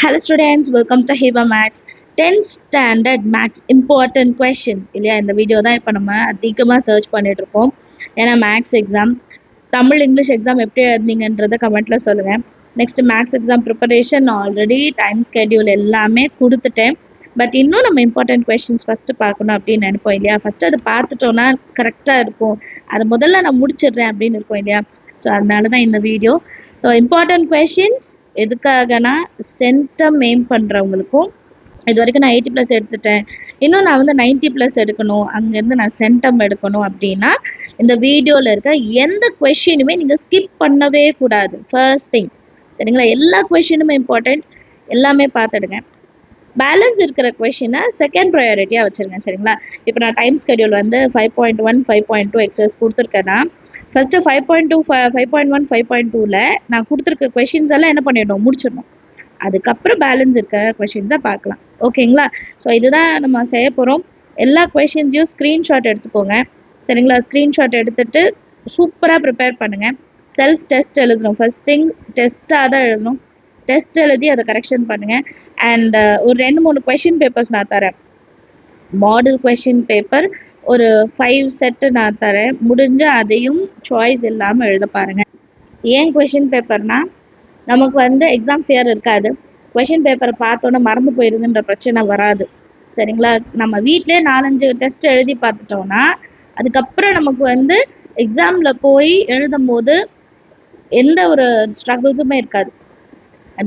Hello students, welcome to Hiba Maths. 10th standard maths important questions இல்லையா இந்த video தான் இப்போ நம்ம அதிகமாக சர்ச் பண்ணிட்டு இருக்கோம். ஏன்னா maths exam Tamil English exam எப்படி எழுதுனீங்கன்றதை கமெண்ட்ல சொல்லுங்கள். Next maths exam preparation already time schedule எல்லாமே கொடுத்துட்டேன். பட் இன்னும் நம்ம இம்பார்ட்டன்ட் கொஷின்ஸ் ஃபஸ்ட்டு பார்க்கணும் அப்படின்னு நினைப்போம் இல்லையா. ஃபஸ்ட்டு அதை பார்த்துட்டோன்னா கரெக்டாக இருக்கும். அதை முதல்ல நான் முடிச்சிடுறேன் அப்படின்னு இருக்கும் இல்லையா. ஸோ அதனால தான் இந்த வீடியோ. ஸோ இம்பார்ட்டன்ட் கொஷின்ஸ் எதுக்காகனா சென்டம் எய்ம் பண்ணுறவங்களுக்கும் இது வரைக்கும் நான் 80+ எடுத்துட்டேன், இன்னும் நான் வந்து 90+ எடுக்கணும், அங்கேருந்து நான் சென்டம் எடுக்கணும் அப்படின்னா இந்த வீடியோவில் இருக்க எந்த கொஷினுமே நீங்கள் ஸ்கிப் பண்ணவே கூடாது. ஃபர்ஸ்ட் திங் சரிங்களா. எல்லா கொஷினுமே இம்பார்ட்டண்ட், எல்லாமே பார்த்துடுங்க. பேலன்ஸ் இருக்கிற கொஷினை செகண்ட் ப்ரையாரிட்டியாக வச்சுருங்க சரிங்களா. இப்போ நான் டைம் ஸ்கெடியூல் வந்து 5.1 5.2 எக்ஸசைஸ் கொடுத்துருக்கேன்னா ஃபஸ்ட்டு 5.2 5.1 5.2ல் நான் கொடுத்துருக்க கொஷின்ஸ் எல்லாம் என்ன பண்ணிடணும், முடிச்சிடணும். அதுக்கப்புறம் பேலன்ஸ் இருக்க கொஷின்ஸை பார்க்கலாம். ஓகேங்களா. ஸோ இதுதான் நம்ம செய்ய போகிறோம். எல்லா கொஷின்ஸையும் ஸ்க்ரீன்ஷாட் எடுத்துக்கோங்க சரிங்களா. ஸ்க்ரீன்ஷாட் எடுத்துகிட்டு சூப்பராக ப்ரிப்பேர் பண்ணுங்கள். செல்ஃப் டெஸ்ட் எழுதணும். ஃபஸ்ட் திங் டெஸ்ட்டாக தான் எழுதணும். டெஸ்ட் எழுதி அதை கரெக்ஷன் பண்ணுங்கள். அண்ட் ஒரு 2-3 கொஷின் பேப்பர்ஸ் நான் தரேன். மாடல் கொஷின் பேப்பர் ஒரு 5 செட்டு நான் தரேன். முடிஞ்ச அதையும் சாய்ஸ் இல்லாமல் எழுத பாருங்கள். ஏன் கொஷின் பேப்பர்னால் நமக்கு வந்து எக்ஸாம் ஃபியர் இருக்காது. கொஷின் பேப்பரை பார்த்தோன்னே மறந்து போயிருதுன்ற பிரச்சனை வராது சரிங்களா. நம்ம வீட்டிலே 4-5 டெஸ்ட் எழுதி பார்த்துட்டோன்னா அதுக்கப்புறம் நமக்கு வந்து எக்ஸாமில் போய் எழுதும் போது எந்த ஒரு ஸ்ட்ரகிள்ஸுமே இருக்காது.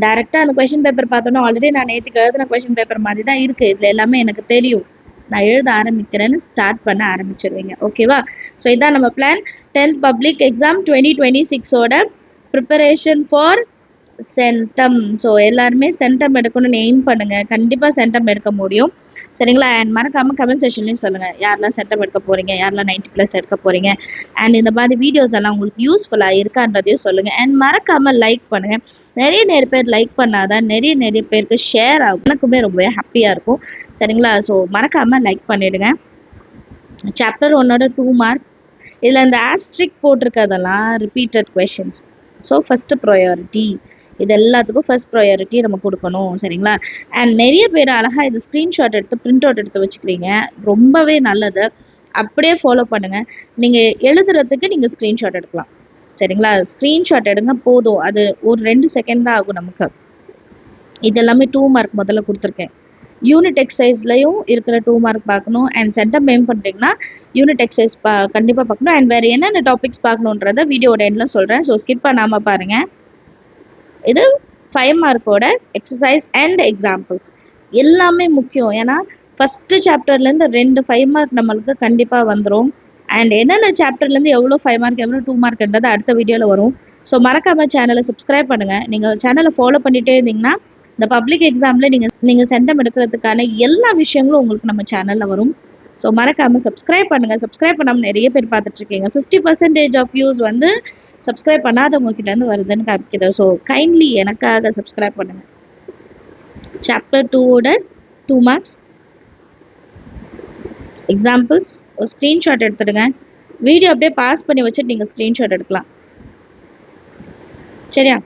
டைரெக்டாக அந்த கொஷின் பேப்பர் பார்த்தோன்னா ஆல்ரெடி நான் நேற்றுக்கு எழுதின கொஷின் பேப்பர் மாதிரி தான் இருக்குது, இதில் எல்லாமே எனக்கு தெரியும், நான் எழுத ஆரம்பிக்கிறேன்னு ஸ்டார்ட் பண்ண ஆரம்பிச்சிருவீங்க. ஓகேவா. ஸோ இதான் நம்ம பிளான். 10th பப்ளிக் எக்ஸாம் 2026ஓட ப்ரிப்பரேஷன் ஃபார் சென்டம். ஸோ எல்லாருமே சென்டம் எடுக்கணும்னு எய்ம் பண்ணுங்கள். கண்டிப்பாக சென்டம் எடுக்க முடியும் சரிங்களா. அண்ட் மறக்காமல் கமெண்ட் செஷன்லையும் சொல்லுங்கள் யாரெல்லாம் சென்டம் எடுக்க போகிறீங்க, யாரெல்லாம் 90+ எடுக்க போகிறீங்க. அண்ட் இந்த மாதிரி வீடியோஸ் எல்லாம் உங்களுக்கு யூஸ்ஃபுல்லாக இருக்கான்றதையும் சொல்லுங்கள். அண்ட் மறக்காமல் லைக் பண்ணுங்கள். நிறைய பேர் லைக் பண்ணாதான் நிறைய பேருக்கு ஷேர் ஆகும். எனக்குமே ரொம்பவே ஹாப்பியாக இருக்கும் சரிங்களா. ஸோ மறக்காமல் லைக் பண்ணிவிடுங்க. சாப்டர் 1ஓட 2 மார்க். இதில் இந்த ஆஸ்ட்ரிக் போட்டிருக்கிறதெல்லாம் repeated questions. So first priority இது எல்லாத்துக்கும் ஃபர்ஸ்ட் ப்ரையாரிட்டி நம்ம கொடுக்கணும் சரிங்களா. அண்ட் நிறைய பேர் அழகாக இது ஸ்க்ரீன்ஷாட் எடுத்து பிரிண்ட் அவுட் எடுத்து வச்சுக்கிறீங்க, ரொம்பவே நல்லது. அப்படியே ஃபாலோ பண்ணுங்கள். நீங்கள் எழுதுறதுக்கு நீங்கள் ஸ்க்ரீன்ஷாட் எடுக்கலாம் சரிங்களா. ஸ்க்ரீன்ஷாட் எடுங்க போதும், அது ஒரு 2 செகண்ட் தான் ஆகும் நமக்கு. இது எல்லாமே 2 மார்க் முதல்ல கொடுத்துருக்கேன். யூனிட் எக்ஸசைஸ்லையும் இருக்கிற 2 மார்க் பார்க்கணும். அண்ட் சென்டம் எய்ம் பண்ணுறீங்கன்னா யூனிட் எக்ஸசைஸ் கண்டிப்பாக பார்க்கணும். அண்ட் வேறு என்னென்ன டாபிக்ஸ் பார்க்கணுன்றதை வீடியோட எண்டில் சொல்கிறேன். ஸோ ஸ்கிப் பண்ணாமல் பாருங்கள். இது 5 மார்க்கோட எக்ஸசைஸ் அண்ட் எக்ஸாம்பிள்ஸ் எல்லாமே முக்கியம். ஏன்னா ஃபஸ்ட்டு சாப்டர்லேருந்து 2 5 மார்க் நம்மளுக்கு கண்டிப்பாக வந்துடும். அண்ட் என்னென்ன சாப்டர்லேருந்து எவ்வளோ 5 மார்க் எவ்வளோ 2 மார்க்ன்றது அடுத்த வீடியோவில் வரும். ஸோ மறக்காமல் சேனலை சப்ஸ்கிரைப் பண்ணுங்கள். நீங்கள் சேனலை ஃபாலோ பண்ணிகிட்டே இருந்தீங்கன்னா இந்த பப்ளிக் எக்ஸாமில் நீங்கள் சென்டம் எடுக்கிறதுக்கான எல்லா விஷயங்களும் உங்களுக்கு நம்ம சேனலில் வரும். ஸோ மறக்காமல் சப்ஸ்கிரைப் பண்ணுங்கள். சப்ஸ்கிரைப் பண்ணாமல் நிறைய பேர் பார்த்துட்ருக்கீங்க. 50% ஆஃப் வியூஸ் வந்து சப்ஸ்கிரைப் பண்ணாதவங்க கிட்டேருந்து வருதுன்னு காமிக்குது. ஸோ கைண்ட்லி எனக்காக சப்ஸ்கிரைப் பண்ணுங்கள். சாப்டர் 2ஓட 2 மார்க்ஸ் எக்ஸாம்பிள்ஸ் ஒரு ஸ்க்ரீன்ஷாட் எடுத்துடுங்க. வீடியோ அப்படியே பாஸ் பண்ணி வச்சுட்டு நீங்கள் ஸ்க்ரீன்ஷாட் எடுக்கலாம் சரியா.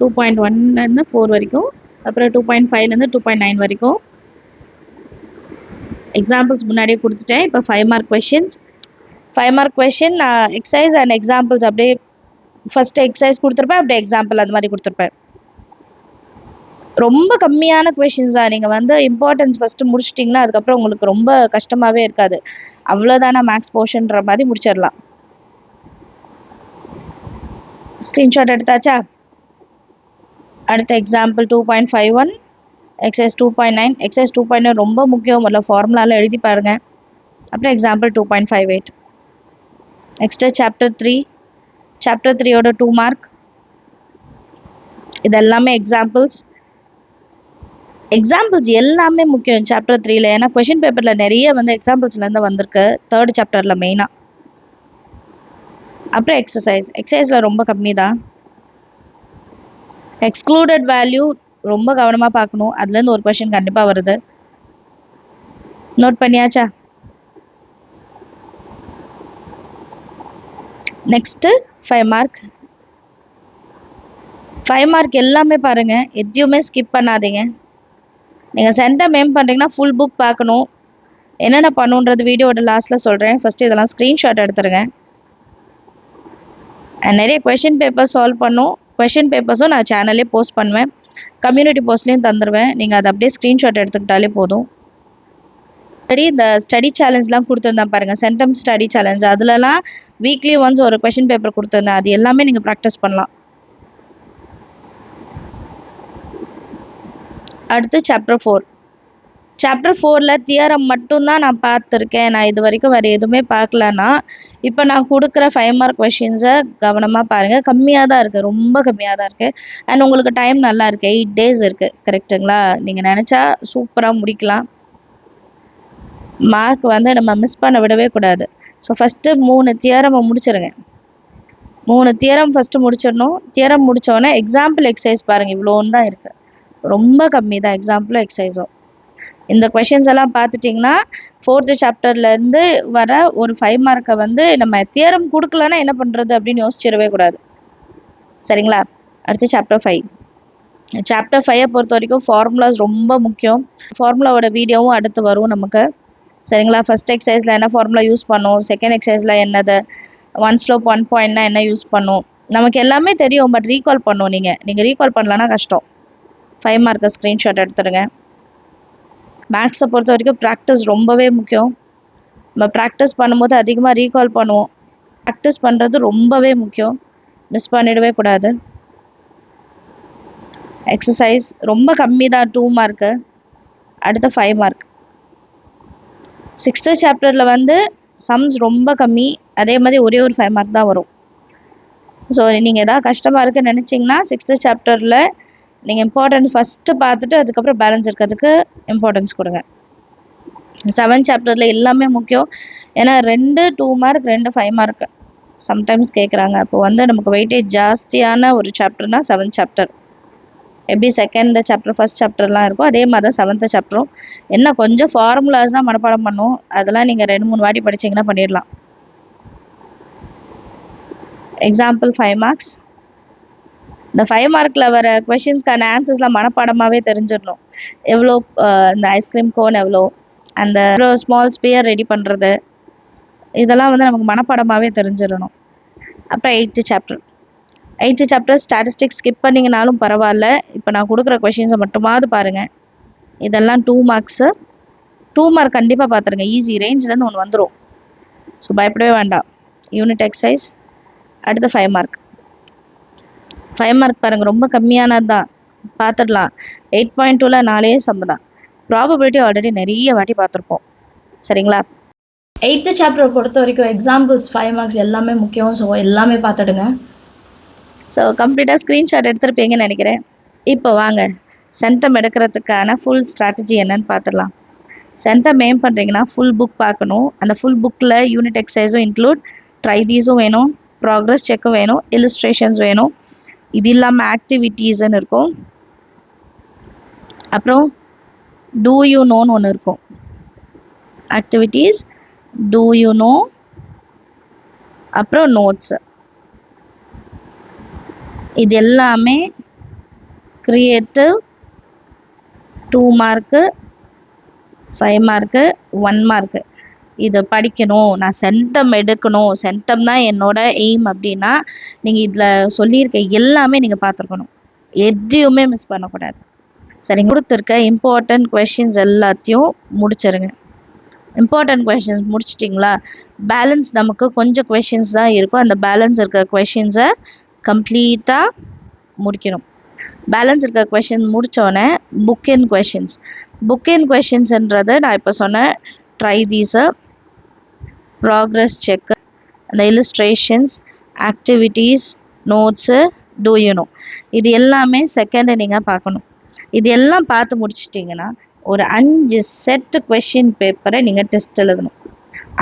2.1லேருந்து 4 வரைக்கும், அப்புறம் 2.5லேருந்து 2.9 வரைக்கும் எக்ஸாம்பிள்ஸ் முன்னாடியே கொடுத்துட்டேன். இப்போ 5 மார்க் கொஷின்ஸ். 5 மார்க் கொஷின் நான் எக்ஸசைஸ் அண்ட் எக்ஸாம்பிள்ஸ் அப்படியே ஃபஸ்ட்டு எக்ஸசைஸ் கொடுத்துருப்பேன், அப்படியே எக்ஸாம்பிள் அந்த மாதிரி கொடுத்துருப்பேன். ரொம்ப கம்மியான கொஷின்ஸ் தான். நீங்கள் வந்து இம்பார்ட்டன்ஸ் ஃபஸ்ட்டு முடிச்சிட்டிங்கன்னா அதுக்கப்புறம் உங்களுக்கு ரொம்ப கஷ்டமாகவே இருக்காது. அவ்வளோதானா மேக்ஸ் போர்ஷன்ற மாதிரி முடிச்சிடலாம். ஸ்க்ரீன்ஷாட் எடுத்தாச்சா. அடுத்த எக்ஸாம்பிள் 2.51 எக்ஸசைஸ் 2.9. எக்ஸசைஸ் 2.9 ரொம்ப முக்கியம். முதல்ல ஃபார்முலாவில் எழுதி பாருங்கள். அப்புறம் எக்ஸாம்பிள் 2.58. Next chapter 3. சாப்டர் 3ஓட 2 மார்க். இது எல்லாமே எக்ஸாம்பிள்ஸ் எல்லாமே முக்கியம் சாப்டர் 3ல். ஏன்னா கொஷின் பேப்பரில் நிறைய வந்து எக்ஸாம்பிள்ஸ்லேருந்து வந்திருக்கு 3rd சாப்டரில் மெயினாக. அப்புறம் எக்ஸசைஸில் ரொம்ப கம்மி தான். எக்ஸ்க்ளூடட் வேல்யூ ரொம்ப கவனமாக பார்க்கணும். அதுலேருந்து ஒரு கொஷின் கண்டிப்பாக வருது. நோட் பண்ணியாச்சா. நெக்ஸ்ட்டு 5 மார்க் 5 மார்க் எல்லாமே பாருங்கள், எதையுமே ஸ்கிப் பண்ணாதீங்க. நீங்கள் சென்டம் ஏம் பண்ணுறீங்கன்னா ஃபுல் புக் பார்க்கணும். என்னென்ன பண்ணுன்றது வீடியோட லாஸ்ட்டில் சொல்கிறேன். ஃபஸ்ட்டு இதெல்லாம் ஸ்க்ரீன்ஷாட் எடுத்துருங்க. நிறைய கொஷின் பேப்பர் சால்வ் பண்ணும். கொஷின் பேப்பர்ஸும் நான் சேனல்லே போஸ்ட் பண்ணுவேன். கம்யூனிட்டி போஸ்ட்லேயும் தந்துடுவேன். நீங்கள் அதை அப்படியே ஸ்க்ரீன்ஷாட் எடுத்துக்கிட்டாலே போதும். இந்த ஸ்டடி சேலஞ்ச்லாம் கொடுத்துருந்தேன் பாருங்கள், சென்டம் ஸ்டடி சேலஞ்ச். அதுலலாம் வீக்லி ஒன்ஸ் ஒரு கொஷின் பேப்பர் கொடுத்துருந்தேன். அது எல்லாமே நீங்கள் ப்ராக்டிஸ் பண்ணலாம். அடுத்து சாப்டர் 4. சாப்டர் 4ல் தியரம் மட்டும்தான் நான் பார்த்துருக்கேன், நான் இது வரைக்கும் வேறு எதுவுமே பார்க்கலன்னா, இப்போ நான் கொடுக்குற 5 மார்க் கொஷின்ஸை கவனமாக பாருங்கள். கம்மியாக தான் இருக்குது, ரொம்ப கம்மியாக தான் இருக்குது. அண்ட் உங்களுக்கு டைம் நல்லா இருக்குது, 8 days இருக்குது. கரெக்டுங்களா? நீங்கள் நினச்சா சூப்பராக முடிக்கலாம். மார்க் வந்து நம்ம மிஸ் பண்ண விடவே கூடாது. ஸோ ஃபஸ்ட்டு 3 தியரமை முடிச்சிருங்க. 3 தியரம் ஃபஸ்ட்டு முடிச்சிடணும். தியரம் முடித்தோடனே எக்ஸாம்பிள் எக்ஸசைஸ் பாருங்கள், இவ்வளோன்னு தான் இருக்குது. ரொம்ப கம்மி தான் எக்ஸாம்பிளும் எக்ஸசைஸும். இந்த கொஷின்ஸ் எல்லாம் பார்த்துட்டிங்கன்னா 4th சாப்டர்லேருந்து வர ஒரு 5 மார்க்கை வந்து நம்ம தியரம் கொடுக்கலன்னா என்ன பண்ணுறது அப்படின்னு யோசிச்சிடவே கூடாது. சரிங்களா? அடுத்து சாப்டர் 5. சாப்டர் 5 பொறுத்த வரைக்கும் ஃபார்முலாஸ் ரொம்ப முக்கியம். ஃபார்முலாவோட வீடியோவும் அடுத்து வரும் நமக்கு. சரிங்களா? ஃபஸ்ட் எக்ஸசைஸில் என்ன ஃபார்முலா யூஸ் பண்ணும், செகண்ட் எக்ஸசைஸில் என்னது, 1 ஸ்லோப் 1 பாயிண்ட்னா என்ன யூஸ் பண்ணும், நமக்கு எல்லாமே தெரியும். பட் ரீகால் பண்ணும். நீங்கள் ரீகால் பண்ணலன்னா கஷ்டம். 5 மார்க்கை ஸ்க்ரீன்ஷாட் எடுத்துடுங்க. மேக்ஸை பொறுத்த வரைக்கும் ப்ராக்டிஸ் ரொம்பவே முக்கியம். நம்ம ப்ராக்டிஸ் பண்ணும்போது அதிகமாக ரீகால் பண்ணுவோம். ப்ராக்டிஸ் பண்ணுறது ரொம்பவே முக்கியம், மிஸ் பண்ணிடவே கூடாது. எக்ஸசைஸ் ரொம்ப கம்மி தான், 2 மார்க்கு. அடுத்து 5 மார்க். 6th சாப்டரில் வந்து சம்ஸ் ரொம்ப கம்மி, அதே மாதிரி ஒரே ஒரு 5 மார்க் தான் வரும். ஸோ நீங்கள் எதாவது கஷ்டமாக இருக்குன்னு நினச்சிங்கன்னா 6th சாப்டரில் நீங்கள் இம்பார்ட்டன்ட் ஃபஸ்ட்டு பார்த்துட்டு அதுக்கப்புறம் பேலன்ஸ் இருக்கிறதுக்கு இம்பார்ட்டன்ஸ் கொடுங்க. 7th சாப்டரில் எல்லாமே முக்கியம். ஏன்னா 2 மார்க் 2 5 மார்க் சம்டைம்ஸ் கேட்குறாங்க. அப்போ வந்து நமக்கு வெயிட்டேஜ் ஜாஸ்தியான ஒரு சாப்டர்னா 7th சாப்டர். எப்படி 2nd சாப்டர் 1st சாப்டர்லாம் இருக்கும், அதே மாதிரி தான் 7th சாப்டரும். என்ன கொஞ்சம் ஃபார்முலாஸ் தான் மனப்பாடம் பண்ணும். அதெல்லாம் நீங்கள் 2-3 வாட்டி படிச்சிங்கன்னா பண்ணிடலாம். Example 5 marks. இந்த 5 மார்க்கில் வர கொஷின்ஸ்க்கான ஆன்சர்ஸ்லாம் மனப்பாடமாகவே தெரிஞ்சிடணும். எவ்வளோ இந்த ஐஸ்கிரீம் கோன் எவ்வளோ, அந்த எவ்வளோ ஸ்மால் ஸ்பியர் ரெடி பண்ணுறது, இதெல்லாம் வந்து நமக்கு மனப்பாடமாகவே தெரிஞ்சிடணும். அப்புறம் 8th chapter. 8th chapter statistics skip பண்ணிங்கனாலும் பரவாயில்ல. இப்போ நான் கொடுக்குற கொஷின்ஸை மட்டுமாவது பாருங்கள். இதெல்லாம் 2 மார்க்ஸு. 2 மார்க் கண்டிப்பாக பார்த்துருங்க. ஈஸி ரேஞ்சிலேருந்து ஒன்று வந்துடும். ஸோ பயப்படவே வேண்டாம். Unit exercise. அடுத்து 5 மார்க். 5 மார்க் பாருங்கள், ரொம்ப கம்மியானது தான், பார்த்துடலாம். 8.2ல் 4 சம் தான். ப்ராபபிலிட்டி ஆல்ரெடி நிறைய வாட்டி பார்த்துருப்போம். சரிங்களா? 8th சாப்டரை பொறுத்த வரைக்கும் எக்ஸாம்பிள்ஸ் 5 மார்க்ஸ் எல்லாமே முக்கியம். ஸோ எல்லாமே பார்த்துடுங்க. ஸோ கம்ப்ளீட்டாக ஸ்க்ரீன்ஷாட் எடுத்துருப்பீங்கன்னு நினைக்கிறேன். இப்போ வாங்க சென்டம் எடுக்கிறதுக்கான ஃபுல் ஸ்ட்ராட்டஜி என்னன்னு பார்த்துடலாம். சென்டம் ஏம் பண்ணுறீங்கன்னா ஃபுல் புக் பார்க்கணும். அந்த ஃபுல் புக்கில் யூனிட் எக்ஸசைஸும் இன்க்ளூட், ட்ரைதீஸும் வேணும், ப்ராக்ரஸ் செக்கும் வேணும், இல்லுஸ்ட்ரேஷன்ஸ் வேணும். இது இல்லாமல் ஆக்டிவிட்டீஸ்ன்னு இருக்கும். அப்புறம் டூ யூ நோன்னு ஒன்று இருக்கும். ஆக்டிவிட்டீஸ், டூ யூ நோ, அப்புறம் நோட்ஸு. இது எல்லாமே கிரியேட்டிவ். 2 mark, 5 mark, 1 mark. இதை படிக்கணும், நான் சென்டம் எடுக்கணும், சென்டம் தான் என்னோட எய்ம் அப்படின்னா நீங்கள் இதில் சொல்லியிருக்க எல்லாமே நீங்கள் பார்த்துருக்கணும். எதையுமே மிஸ் பண்ணக்கூடாது. சரி, கொடுத்துருக்க இம்பார்ட்டன்ட் கொஷின்ஸ் எல்லாத்தையும் முடிச்சிருங்க. Important questions முடிச்சிட்டிங்களா? பேலன்ஸ் நமக்கு கொஞ்சம் கொஷின்ஸ் தான் இருக்கும். அந்த பேலன்ஸ் இருக்க கொஷின்ஸை கம்ப்ளீட்டாக முடிக்கணும். பேலன்ஸ் இருக்க கொஷின் முடித்தோடனே book in questions. Book in கொஷின்ஸ்ன்றது நான் இப்போ சொன்னேன், ட்ரை தீஸு, ப்ராக்ரஸ் செக்கு, அந்த illustrations, activities, notes, do you know, இது எல்லாமே செகண்டு நீங்கள் பார்க்கணும். இது எல்லாம் பார்த்து முடிச்சிட்டிங்கன்னா ஒரு 5 செட்டு கொஷின் பேப்பரை நீங்கள் டெஸ்ட் எழுதணும்.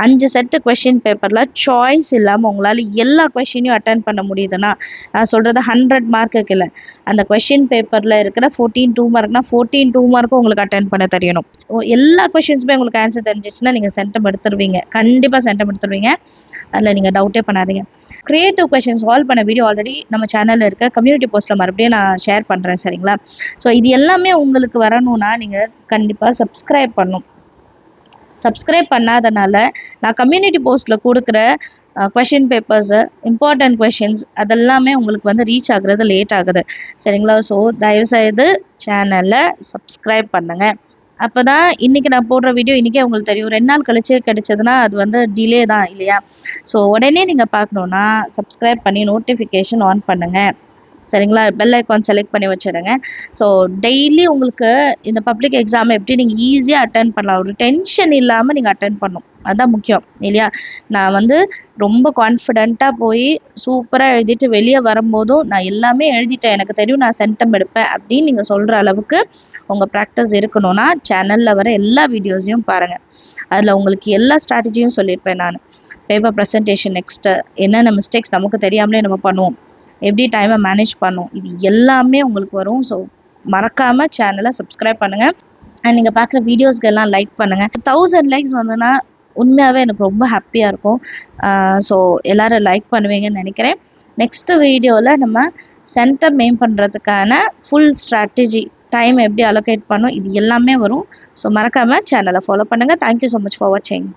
5 செட்டு கொஷின் பேப்பரில் சாய்ஸ் இல்லாமல் உங்களால் எல்லா கொஷினையும் அட்டன் பண்ண முடியுதுன்னா, நான் சொல்கிறது 100 மார்க்குக்கு இல்லை, அந்த கொஷின் பேப்பரில் இருக்கிற 14 2 மார்க்னா 14 2 மார்க்கும் உங்களுக்கு அட்டன் பண்ண தெரியணும். எல்லா கொஷின்ஸுமே உங்களுக்கு ஆன்சர் தெரிஞ்சிச்சுன்னா நீங்கள் சென்டம் எடுத்துருவீங்க, கண்டிப்பாக சென்டம் எடுத்துருவீங்க, அதில் நீங்கள் டவுட்டே பண்ணாதீங்க. கிரியேட்டிவ் கொஷின் சால்வ் பண்ண வீடியோ ஆல்ரெடி நம்ம சேனலில் இருக்க கம்யூனிட்டி போஸ்ட்டில் மறுபடியும் நான் ஷேர் பண்ணுறேன், சரிங்களா? ஸோ இது எல்லாமே உங்களுக்கு வரணும்னா நீங்கள் கண்டிப்பாக சப்ஸ்கிரைப் பண்ணணும். சப்ஸ்கிரைப் பண்ணாதனால நான் கம்யூனிட்டி போஸ்ட்டில் கொடுக்குற கொஷின் பேப்பர்ஸு, இம்பார்ட்டன்ட் கொஷின்ஸ் அதெல்லாமே உங்களுக்கு வந்து ரீச் ஆகுறது லேட் ஆகுது, சரிங்களா? ஸோ தயவுசெய்து சேனலை சப்ஸ்கிரைப் பண்ணுங்கள். அப்போ தான் இன்றைக்கி நான் போடுற வீடியோ இன்றைக்கே உங்களுக்கு தெரியும். 2 நாள் கழிச்சு கிடைச்சதுன்னா அது வந்து டிலே தான் இல்லையா? ஸோ உடனே நீங்கள் பார்க்கணுன்னா சப்ஸ்கிரைப் பண்ணி நோட்டிஃபிகேஷன் ஆன் பண்ணுங்கள், சரிங்களா? பெல் ஐக்கான் செலக்ட் பண்ணி வச்சுடுங்க. ஸோ டெய்லி உங்களுக்கு இந்த பப்ளிக் எக்ஸாமை எப்படி நீங்கள் ஈஸியாக அட்டன் பண்ணலாம், ஒரு டென்ஷன் இல்லாமல் நீங்கள் அட்டன் பண்ணணும், அதுதான் முக்கியம் இல்லையா? நான் வந்து ரொம்ப கான்ஃபிடெண்ட்டாக போய் சூப்பராக எழுதிட்டு வெளியே வரும்போதும் நான் எல்லாமே எழுதிட்டேன், எனக்கு தெரியும், நான் சென்டம் எடுப்பேன் அப்படின்னு நீங்கள் சொல்கிற அளவுக்கு உங்கள் ப்ராக்டிஸ் இருக்கணும்னா சேனலில் வர எல்லா வீடியோஸையும் பாருங்கள். அதில் உங்களுக்கு எல்லா ஸ்ட்ராட்டஜியும் சொல்லியிருப்பேன் நான். பேப்பர் ப்ரெசன்டேஷன் நெக்ஸ்ட்டு என்னென்ன மிஸ்டேக்ஸ் நமக்கு தெரியாமலே நம்ம பண்ணுவோம், எப்படி டைமை மேனேஜ் பண்ணும், இது எல்லாமே உங்களுக்கு வரும். ஸோ மறக்காமல் சேனலை சப்ஸ்கிரைப் பண்ணுங்கள். அண்ட் நீங்கள் பார்க்குற வீடியோஸ்க்கு எல்லாம் லைக் பண்ணுங்கள். 1000 லைக்ஸ் வந்துன்னா உண்மையாகவே எனக்கு ரொம்ப ஹாப்பியாக இருக்கும். ஸோ எல்லோரும் லைக் பண்ணுவீங்கன்னு நினைக்கிறேன். நெக்ஸ்ட்டு வீடியோவில் நம்ம சென்டம் மெயின் பண்ணுறதுக்கான ஃபுல் ஸ்ட்ராட்டஜி, டைம் எப்படி அலோகேட் பண்ணும், இது எல்லாமே வரும். ஸோ மறக்காமல் சேனலை ஃபாலோ பண்ணுங்கள். தேங்க்யூ ஸோ மச் ஃபார் வாட்சிங்.